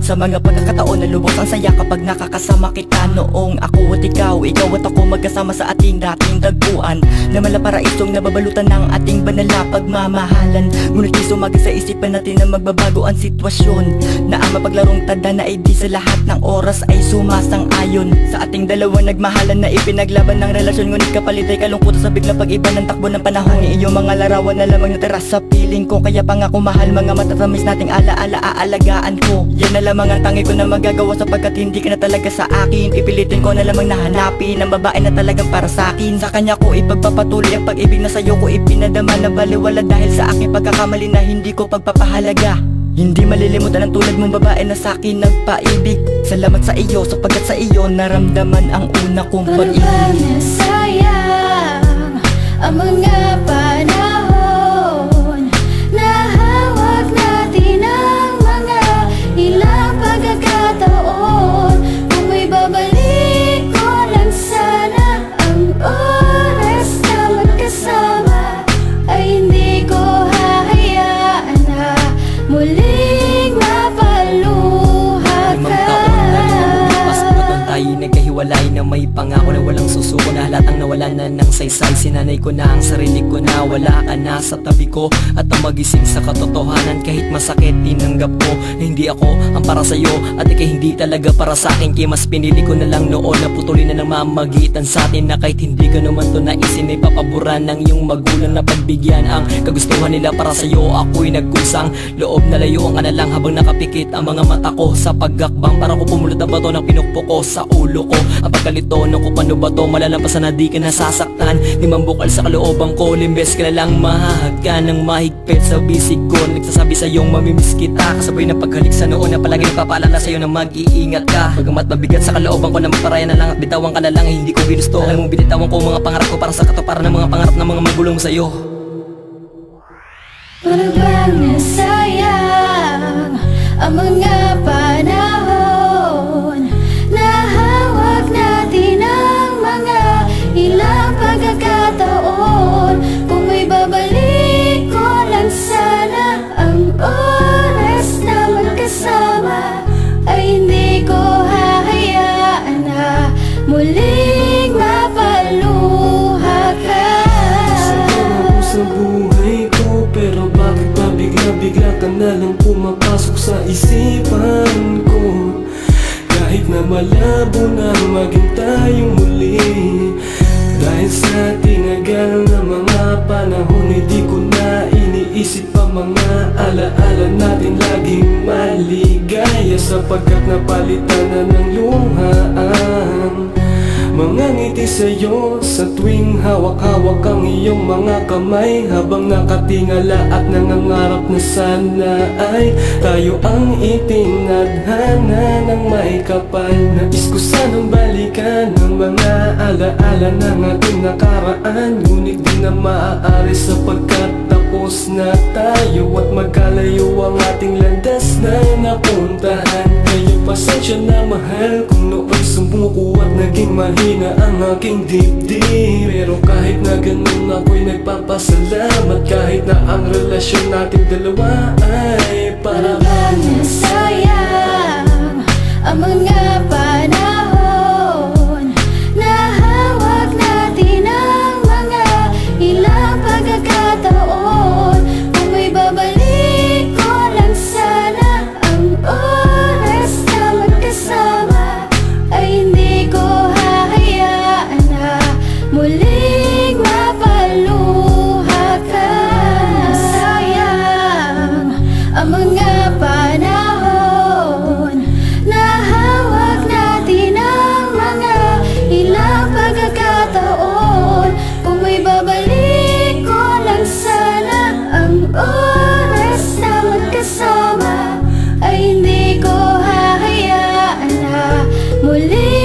Sa mga pagkakataon na lubos ang saya kapag nakakasama kita. Noong ako at ikaw at ako magkasama sa ating dating tagpuan, na malaparaisong nababalutan ng ating banala pagmamahalan. Ngunit di sumagi sa isipan natin na magbabago ang sitwasyon, na ang mapaglarong tadhana ay di sa lahat ng oras ay sumasang-ayon. Sa ating dalawa nagmahalan na ipinaglaban ng relasyon, ngunit kapalit ay kalungkutan sa biglang pag-iba ng takbo ng panahon. Ni iyong mga larawan na lamang natira sa piling ko, kaya pangako mahal, mga matatamis nating alaala aalagaan ko. Yan na lamang ang tangi ko na magagawa, sapagkat hindi ka na talaga sa akin. Pipilitin ko na lamang nahanapin ang babae na talagang para sa akin. Sa kanya ko ipagpapatuloy ang pag-ibig na sa'yo ko ipinadama na baliwala dahil sa aking pagkakamali na hindi ko pagpapahalaga. Hindi malilimutan ang tulad mong babae na sa'kin nagpaibig. Salamat sa iyo sapagkat sa iyo naramdaman ang una kong pag-ibig. Parang nasayang ang mga panahon na hawak natin ang mga ilang pagkakataon. Kung may babalik ko lang sana ang oras na magkasama, ay hindi ko hahayaan na muling mapaluha ka. Nagkahiwalay na may pangako na walang susuko, na halatang nawala na ng saysay. Sinanay ko na ang sarili ko na wala ka na sa tabi ko, at ang magising sa katotohanan kahit masakit tinanggap ko na hindi ako ang para sa'yo at ikay hindi talaga para sa'kin. Kaya mas pinili ko na lang noon na putulin na ng mamagitan sa atin, na kahit hindi ko naman to naisin ay papaboran ng iyong magulang na pagbigyan ang kagustuhan nila para sa'yo. Ako'y nagkusang loob na layuan ka na lang habang nakapikit ang mga mata ko sa paggakbang, para ko pumulot ang bato ng pinukpo ko sa ulo ko. Ang pagkalitono ko, paano ba to malalampasan na di ka nasasaktan? Di man bukal sa kalooban ko, limbes ka na lang mahahagkan ng mahigpit sa bisig ko. Nagsasabi sa'yong mamimiss kita, kasabay na paghalik sa noon na palagi nagpapaalala sa'yo na mag-iingat ka. Bagamat mabigat sa kalooban ko na magparaya na lang at bitawan ka na lang, hindi ko ginusto. Alam mo binitawan ko mga pangarap ko para sa katuparan ng mga pangarap ng mga magulang sa'yo. Parang nasayang ang mga panahon na hawak natin ang mga ilang pagkakataon. Kung may babalik ko lang sana ang oras na magkasama, ay hindi ko hahayaan na muling mapaluha ka. Sa buhay ko, pero bakit ba bigla-bigla ka na lang pumapasok sa isipan ko? Kahit na malabo na maging tayong muli, dahil sa tinagal na mga panahon, hindi ko na iniisip ang mga alaala natin laging maligaya, sapagkat napalitan na ng luha ang mga ngiti sa'yo sa tuwing hawak-hawak ang iyong mga kamay, habang nakatingala at nangangarap na sana ay tayo ang itinadhana ng may kapal. Nais ko sanang balikan ang mga alaala ng ating nakaraan, ngunit di na maaari sapagkat tapos na tayo at magkalayo ang ating landas na napuntahan. Kaya pasensya na mahal kung noon sumuko at naging mahina ang aking dibdib, pero kahit na ganun ako'y nagpapasalamat, kahit na ang relasyon natin dalawa ay para nasayang ang mga panahon na hawak natin ang mga ilang pagkakataon. Kung may babalik ko lang sana ang oras na magkasama, ay hindi ko hahayaan na muling mapaluha ka. Sayang ang mga panahon na hawak natin ang mga ilang pagkakataon. Kung may babalik ko lang sana ang oras na magkasama, ay hindi ko hahayaan na muling